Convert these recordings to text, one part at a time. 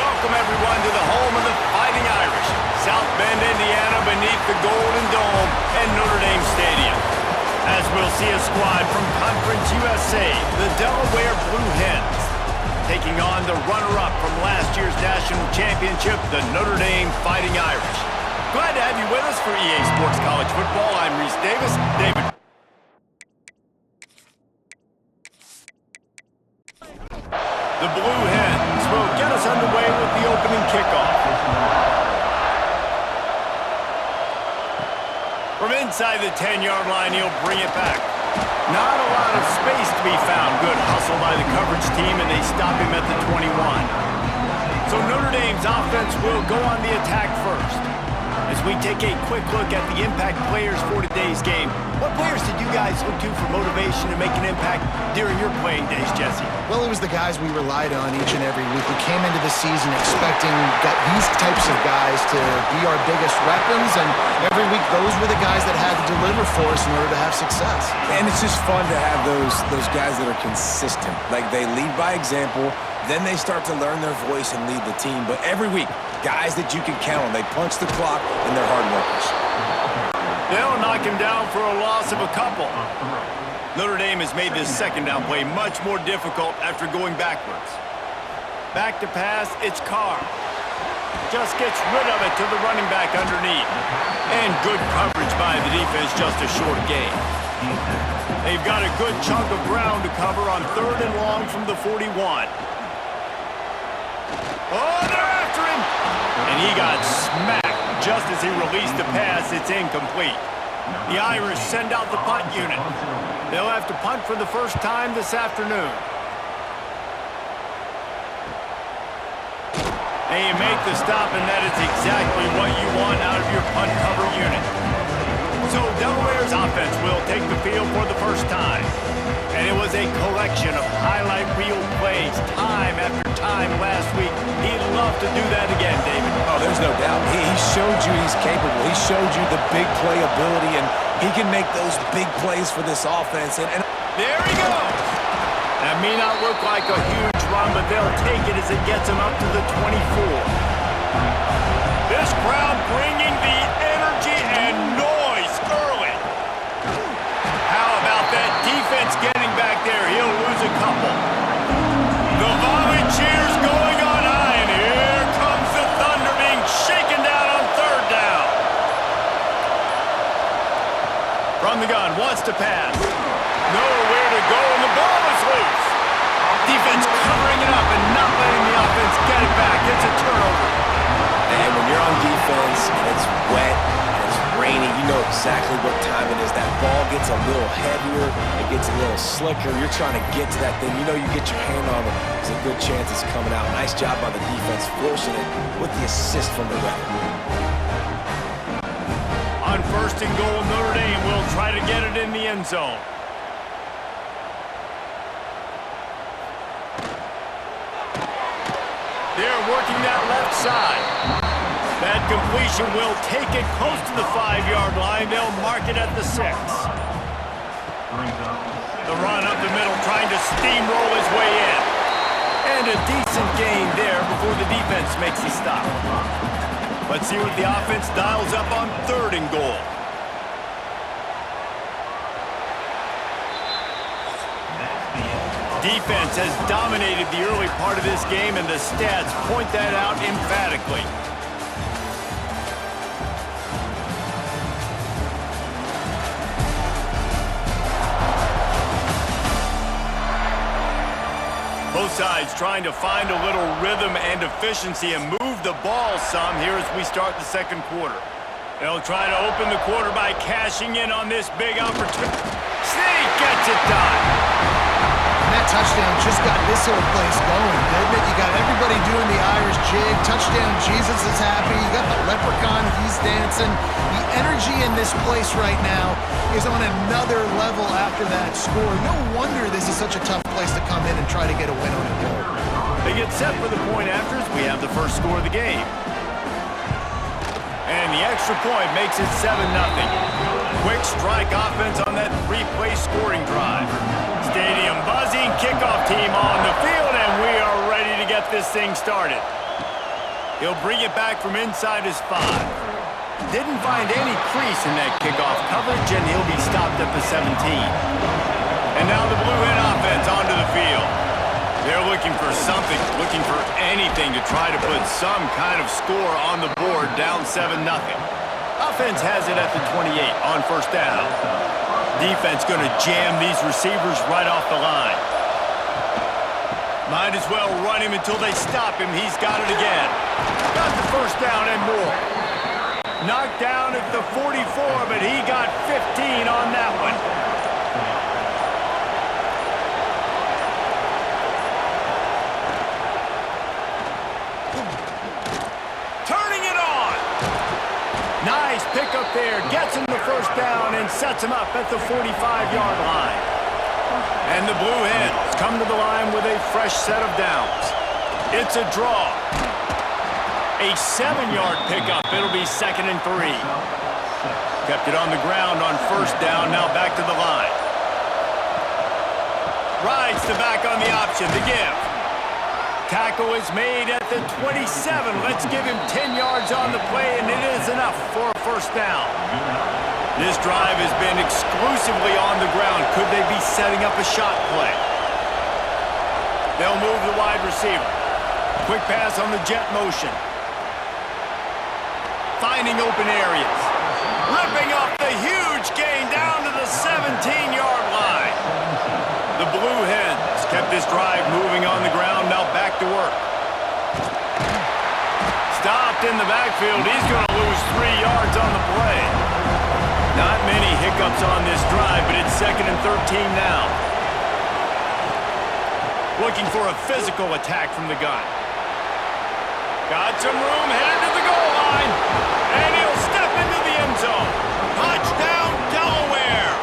Welcome, everyone, to the home of the Fighting Irish, South Bend, Indiana, beneath the Golden Dome and Notre Dame Stadium. As we'll see a squad from Conference USA, the Delaware Blue Hens, taking on the runner-up from last year's national championship, the Notre Dame Fighting Irish. Glad to have you with us for EA Sports College Football. I'm Reese Davis. David. The Blue Hens will get us underway with the opening kickoff. From inside the 10-yard line, he'll bring it back. Not a lot of space to be found. Good hustle by the coverage team, and they stop him at the 21. So Notre Dame's offense will go on the attack first. As we take a quick look at the impact players for today's game, what players did you guys look to for motivation to make an impact during your playing days, Jesse? Well, it was the guys we relied on each and every week. We came into the season expecting these types of guys to be our biggest weapons, and every week those were the guys that had to deliver for us in order to have success. And it's just fun to have those guys that are consistent. Like, they lead by example, then they start to learn their voice and lead the team. But every week, guys that you can count on. They punch the clock, and they're hard workers. They'll knock him down for a loss of a couple. Notre Dame has made this second down play much more difficult after going backwards. Back to pass, it's Carr. Just gets rid of it to the running back underneath. And good coverage by the defense, just a short gain. They've got a good chunk of ground to cover on 3rd and long from the 41. Oh, they're after him! And he got smacked just as he released the pass. It's incomplete. The Irish send out the punt unit. They'll have to punt for the first time this afternoon. And you make the stop, and that is exactly what you want out of your punt cover unit. So Delaware's offense will take the field for the first time. And it was a collection of highlight reel plays time after time last week. He'd love to do that again, David. Oh, there's no doubt. He showed you he's capable. He showed you the big play ability, and he can make those big plays for this offense. And there he goes. That may not look like a huge run, but they'll take it as it gets him up to the 24. This crowd bringing the energy and noise early. How about that defense getting back there? He'll lose a couple. The volley cheers going on high, and here comes the Thunder being shaken down on 3rd down. From the gun, wants to pass. Nowhere to go, and the ball is loose. Defense covering it up and not letting the offense get it back. It's a turnover. And when you're on defense and it's wet and it's rainy, you know exactly what time it is. That ball gets a little heavier, it gets a little slicker. You're trying to get to that thing. You know you get your hand on it, there's a good chance it's coming out. Nice job by the defense forcing it with the assist from the ref. On 1st and goal, Notre Dame will try to get it in the end zone. They're working that left side. That completion will take it close to the 5-yard line. They'll mark it at the 6. The run up the middle, trying to steamroll his way in. And a decent gain there before the defense makes a stop. Let's see what the offense dials up on 3rd and goal. Defense has dominated the early part of this game, and the stats point that out emphatically. Both sides trying to find a little rhythm and efficiency and move the ball some here as we start the 2nd quarter. They'll try to open the quarter by cashing in on this big opportunity. Snake gets it done. That touchdown just got this whole place going, didn't it? You got everybody doing the Irish jig. Touchdown, Jesus is happy. You got the leprechaun, he's dancing. The energy in this place right now is on another level after that score. No wonder this is such a tough place to come in and try to get a win on the road. They get set for the point afters. We have the first score of the game. And the extra point makes it 7-0. Quick strike offense on that 3-play scoring drive. Stadium buzzing, kickoff team on the field, and we are ready to get this thing started. He'll bring it back from inside his 5. Didn't find any crease in that kickoff coverage, and he'll be stopped at the 17. And now the Blue Hen offense onto the field. They're looking for something, looking for anything to try to put some kind of score on the board, down 7-0. Offense has it at the 28 on first down. Defense going to jam these receivers right off the line. Might as well run him until they stop him. He's got it again. Got the first down and more. Knocked down at the 44, but he got 15 on that one. Turning it on. Nice pickup there. Gets him the first down and sets him up at the 45-yard line. And the Blue Hens come to the line with a fresh set of downs. It's a draw. A 7-yard pickup. It'll be 2nd and 3. Kept it on the ground on first down. Now back to the line. Rides the back on the option. The give. Tackle is made at the 27. Let's give him 10 yards on the play, and it is enough for a first down. This drive has been exclusively on the ground. Could they be setting up a shot play? They'll move the wide receiver. Quick pass on the jet motion. Finding open areas. Ripping off the huge gain down to the 17-yard line. The Blue Hens kept this drive moving on the ground. Now back to work. Stopped in the backfield. He's going to lose 3 yards on the play. Not many hiccups on this drive, but it's 2nd and 13 now. Looking for a physical attack from the gun. Got some room, headed to the goal line. And he'll step into the end zone. Touchdown, Delaware.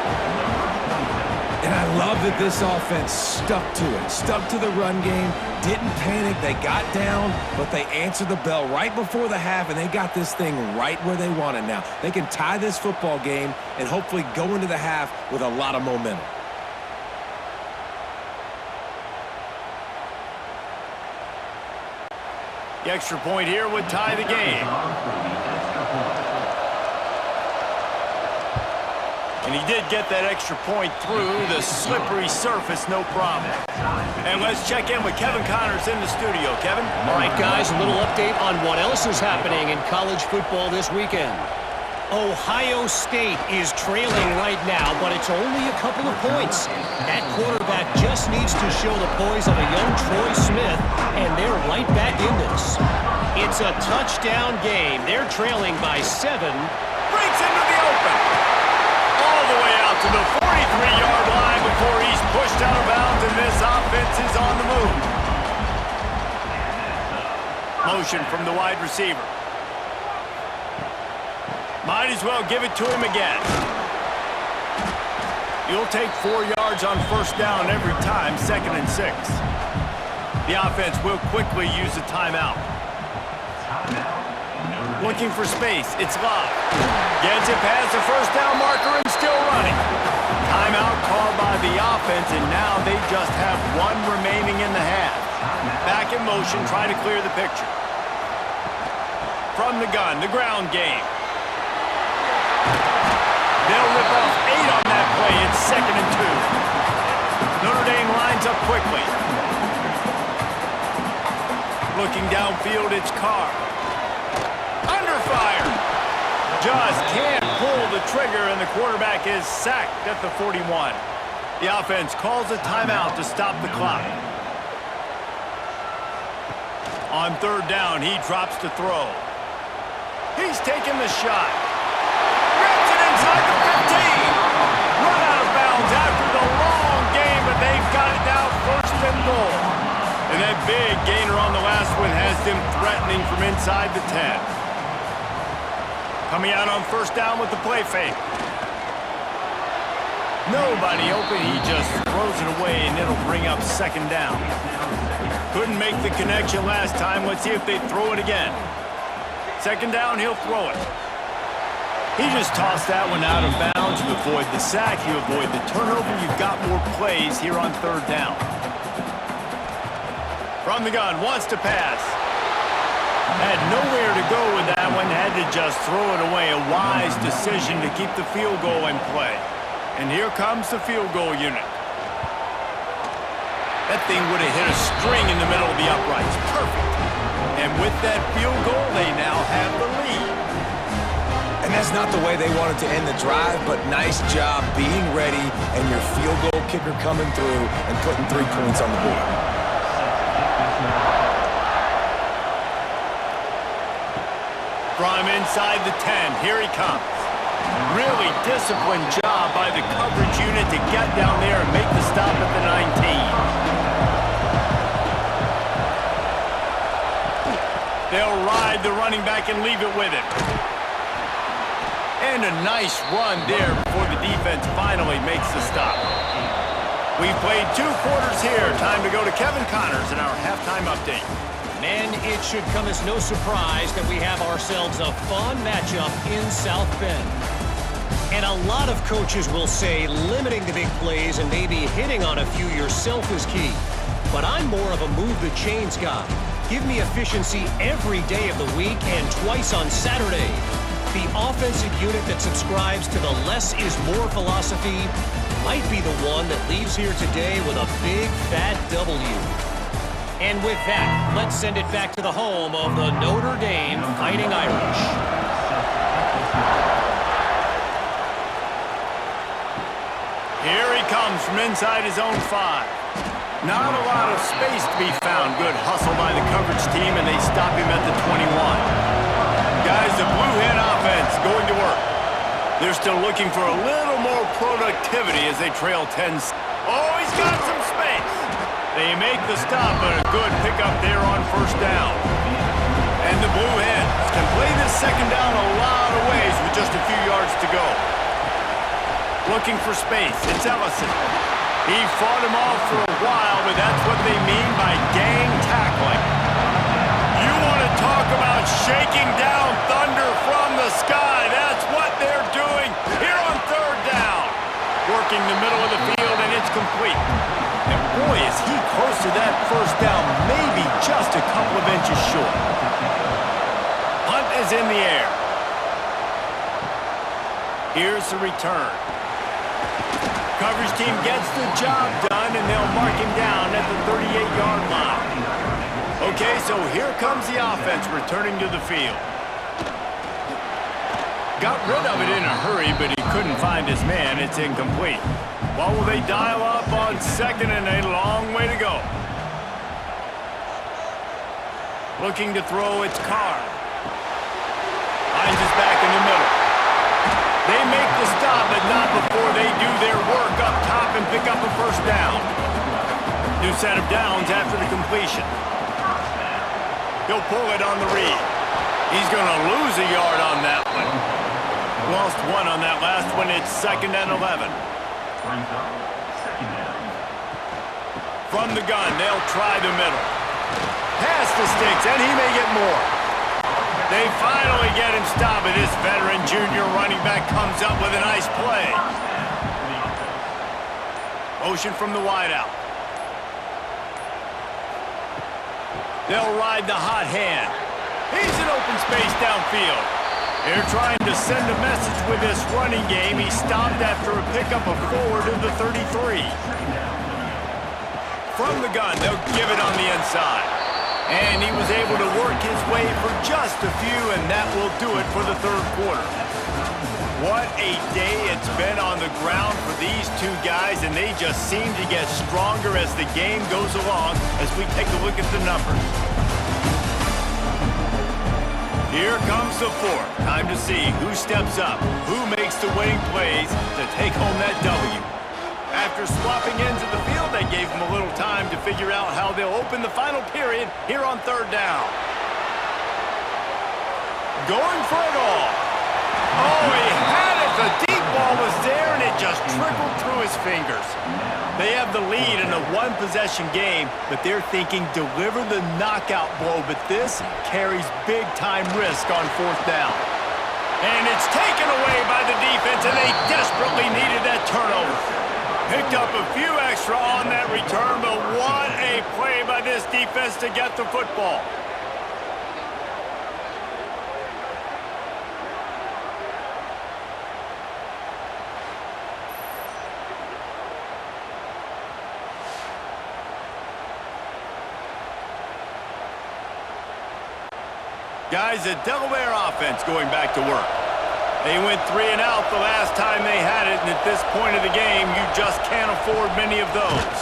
And I love that this offense stuck to it. Stuck to the run game. Didn't panic. They got down, but they answered the bell right before the half, and they got this thing right where they want it now. They can tie this football game and hopefully go into the half with a lot of momentum. The extra point here would tie the game. And he did get that extra point through the slippery surface, no problem. And let's check in with Kevin Connors in the studio. Kevin? All right, guys, a little update on what else is happening in college football this weekend. Ohio State is trailing right now, but it's only a couple of points. That quarterback just needs to show the poise of a young Troy Smith, and they're right back in this. It's a touchdown game. They're trailing by 7. Breaks into the open. All the way out to the 43-yard line before he's pushed out of bounds, and this offense is on the move. Motion from the wide receiver. Might as well give it to him again. You'll take 4 yards on first down every time, 2nd and 6. The offense will quickly use a timeout. Looking for space. It's Love. Gets it past the first down marker and still running. Timeout called by the offense, and now they just have 1 remaining in the half. Back in motion, try to clear the picture. From the gun, the ground game. They'll rip off 8 on that play. It's 2nd and 2. Notre Dame lines up quickly. Looking downfield, it's Carr. Under fire. Just can't pull the trigger, and the quarterback is sacked at the 41. The offense calls a timeout to stop the clock. On 3rd down, he drops to throw. He's taking the shot. Inside the 15. Run out of bounds after the long game, but they've got it now 1st and goal. And that big gainer on the last one has them threatening from inside the 10. Coming out on first down with the play fake. Nobody open, he just throws it away, and it'll bring up 2nd down. Couldn't make the connection last time. Let's see if they throw it again. 2nd down, he'll throw it. He just tossed that one out of bounds. You avoid the sack, you avoid the turnover. You've got more plays here on 3rd down. From the gun, wants to pass. Had nowhere to go with that one, had to just throw it away. A wise decision to keep the field goal in play. And here comes the field goal unit. That thing would have hit a string in the middle of the uprights. Perfect. And with that field goal, they now have the lead. And that's not the way they wanted to end the drive, but nice job being ready and your field goal kicker coming through and putting 3 points on the board. From inside the 10, here he comes. Really disciplined job by the coverage unit to get down there and make the stop at the 19. They'll ride the running back and leave it with him. And a nice run there before the defense finally makes the stop. We've played 2 quarters here. Time to go to Kevin Connors in our halftime update. Man, it should come as no surprise that we have ourselves a fun matchup in South Bend. And a lot of coaches will say limiting the big plays and maybe hitting on a few yourself is key. But I'm more of a move the chains guy. Give me efficiency every day of the week and twice on Saturday. The offensive unit that subscribes to the less is more philosophy might be the one that leaves here today with a big fat W. And with that, let's send it back to the home of the Notre Dame Fighting Irish. Here he comes from inside his own 5. Not a lot of space to be found. Good hustle by the coverage team, and they stop him at the 21. Guys, the Blue Hen offense going to work. They're still looking for a little more productivity as they trail 10. Oh, he's got some space. They make the stop, but a good pickup there on first down. And the Blue Hens can play this second down a lot of ways with just a few yards to go. Looking for space. It's Ellison. He fought him off for a while, but that's what they mean by gang tackling. You want to talk about shaking down thunder from the sky. That's what they're doing here on third down. Working the middle of the field, and it's complete. And boy, is he close to that first down, maybe just a couple of inches short. Hunt is in the air. Here's the return. Coverage team gets the job done, and they'll mark him down at the 38-yard line. Okay, so here comes the offense returning to the field. Got rid of it in a hurry, but he couldn't find his man. It's incomplete. What will they dial up on second, and a long way to go? Looking to throw, it's Carr. Hines is back in the middle. They make the stop, but not before they do their work up top and pick up a first down. New set of downs after the completion. He'll pull it on the read. He's going to lose a yard on that one. Lost 1 on that last one. It's 2nd and 11. From the gun, they'll try the middle. Pass the sticks, and he may get more. They finally get him stopped, and this veteran junior running back comes up with a nice play. Motion from the wideout. They'll ride the hot hand. He's in open space downfield. They're trying to send a message with this running game. He stopped after a pickup of forward to the 33. From the gun, they'll give it on the inside. And he was able to work his way for just a few, and that will do it for the third quarter. What a day it's been on the ground for these 2 guys, and they just seem to get stronger as the game goes along as we take a look at the numbers. Here comes the 4th. Time to see who steps up, who makes the winning plays to take home that W. After swapping ends of the field, they gave him a little time to figure out how they'll open the final period here on third down. Going for it all. Oh, he had it. The deep ball was there, and it just trickled through his fingers. They have the lead in a 1-possession game, but they're thinking deliver the knockout blow, but this carries big-time risk on fourth down. And it's taken away by the defense, and they desperately needed that turnover. Picked up a few extra on that return, but what a play by this defense to get the football. Guys, the Delaware offense going back to work. They went 3 and out the last time they had it, and at this point of the game, you just can't afford many of those.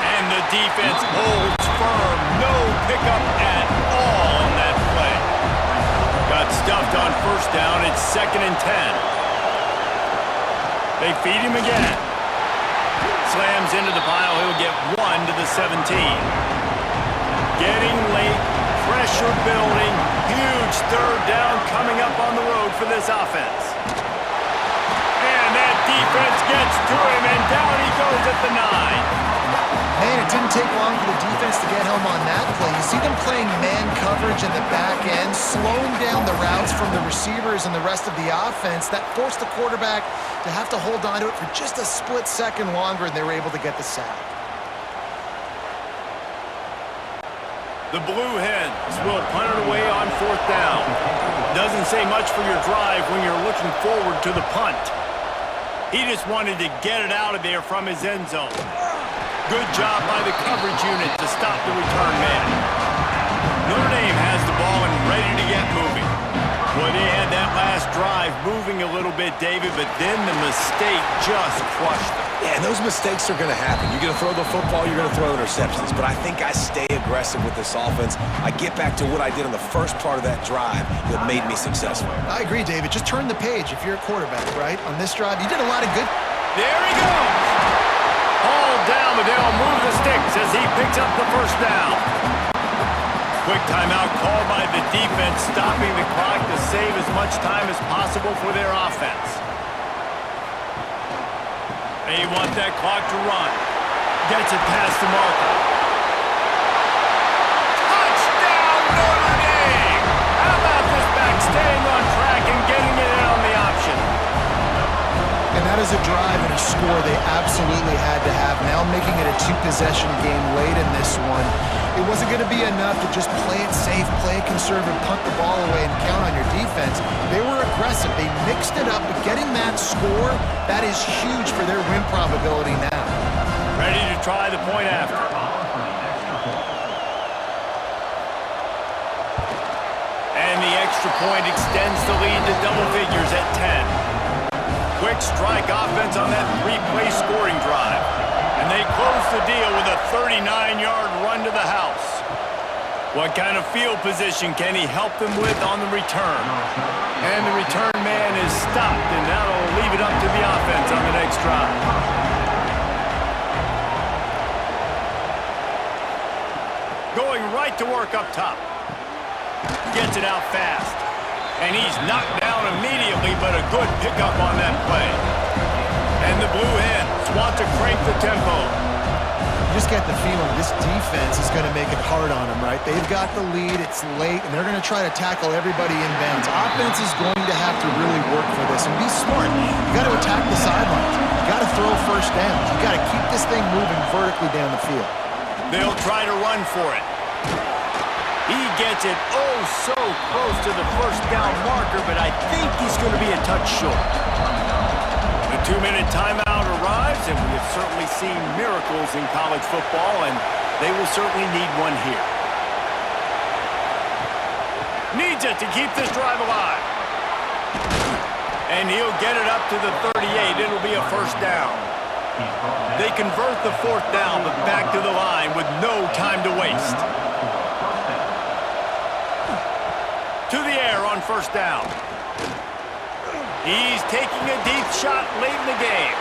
And the defense holds firm. No pickup at all on that play. Got stuffed on first down. It's 2nd and 10. They feed him again. Slams into the pile. He'll get 1 to the 17. Getting late. Pressure building. Huge 3rd down coming up on the road for this offense. And that defense gets to him, and down he goes at the 9. Man, it didn't take long for the defense to get home on that play. You see them playing man coverage in the back end, slowing down the routes from the receivers and the rest of the offense. That forced the quarterback to have to hold on to it for just a split second longer, and they were able to get the sack. The Blue Hens will punt it away on 4th down. Doesn't say much for your drive when you're looking forward to the punt. He just wanted to get it out of there from his end zone. Good job by the coverage unit to stop the return man. Notre Dame has the ball and ready to get moving. Well, they had that last drive moving a little bit, David, but then the mistake just crushed them. Yeah, and those mistakes are going to happen. You're going to throw the football, you're going to throw interceptions. But I think I stay aggressive with this offense. I get back to what I did on the first part of that drive that made me successful. I agree, David. Just turn the page if you're a quarterback, right? On this drive, you did a lot of good. There he goes! Hauled down, but they'll move the sticks as he picks up the 1st down. Quick timeout called by the defense, stopping the clock to save as much time as possible for their offense. They want that clock to run. Gets it past the marker. Touchdown, Notre Dame! How about this back staying on track and getting it in on the option? And that is a drive and a score they absolutely had to have. Now making it a 2-possession game late in this one. It wasn't going to be enough to just play it safe, play it conservative, punt the ball away, and count on your defense. They were aggressive. They mixed it up, but getting that score, that is huge for their win probability now. Ready to try the point after. And the extra point extends the lead to double figures at 10. Quick strike offense on that 3-play scoring drive. And they close the deal with a 39-yard run to the house. What kind of field position can he help them with on the return? And the return man is stopped, and now they'll leave it up to the offense on the next drive. Going right to work up top. Gets it out fast. And he's knocked down immediately, but a good pickup on that play. And the Blue Hens want to crank the tempo. You just get the feeling this defense is going to make it hard on them, right? They've got the lead, it's late, and they're going to try to tackle everybody inbounds. Offense is going to have to really work for this and be smart. You got to attack the sidelines. You got to throw 1st downs. You got to keep this thing moving vertically down the field. They'll try to run for it. He gets it oh so close to the 1st down marker, but I think he's going to be a touch short. The 2-minute timeout arrives, and we have certainly seen miracles in college football, and they will certainly need one here. Needs it to keep this drive alive. And he'll get it up to the 38. It'll be a 1st down. They convert the 4th down, but back to the line with no time to waste. To the air on 1st down. He's taking a deep shot late in the game.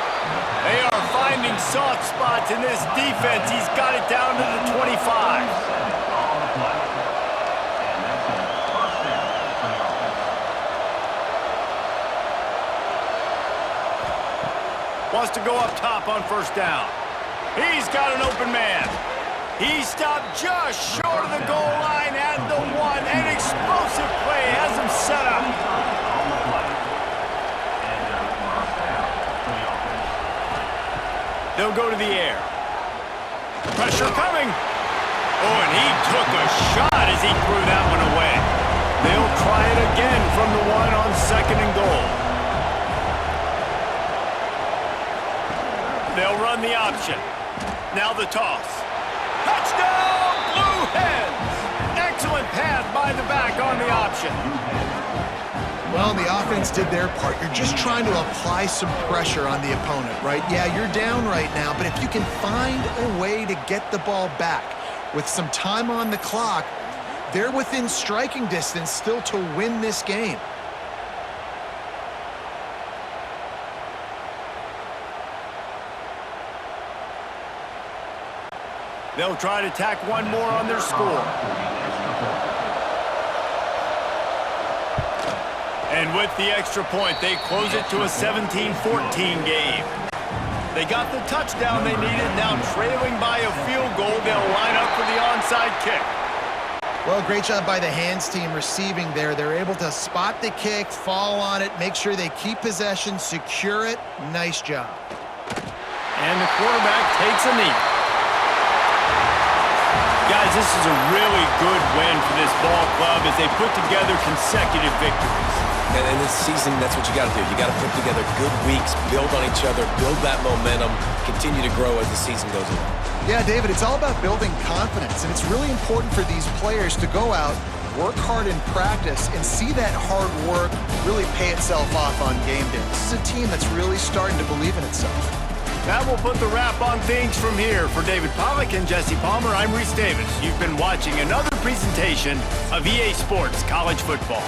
They are finding soft spots in this defense. He's got it down to the 25. Wants to go up top on 1st down. He's got an open man. He stopped just short of the goal line at the 1. An explosive play has him set up. They'll go to the air. Pressure coming. Oh, and he took a shot as he threw that one away. They'll try it again from the 1 on 2nd and goal. They'll run the option. Now the toss. Touchdown, Blue Hens! Excellent pass by the back on the option. interception. Well, the offense did their part. You're just trying to apply some pressure on the opponent, right? Yeah, you're down right now, but if you can find a way to get the ball back with some time on the clock, they're within striking distance still to win this game. They'll try to tack one more on their score. And with the extra point, they close it to a 17-14 game. They got the touchdown they needed. Now trailing by a field goal, they'll line up for the onside kick. Well, great job by the hands team receiving there. They're able to spot the kick, fall on it, make sure they keep possession, secure it. Nice job. And the quarterback takes a knee. Guys, this is a really good win for this ball club as they put together consecutive victories. And in this season, that's what you got to do. You got to put together good weeks, build on each other, build that momentum, continue to grow as the season goes along. Yeah, David, it's all about building confidence, and it's really important for these players to go out, work hard in practice, and see that hard work really pay itself off on game day. This is a team that's really starting to believe in itself. That will put the wrap on things from here. For David Pollack and Jesse Palmer, I'm Reese Davis. You've been watching another presentation of EA Sports College Football.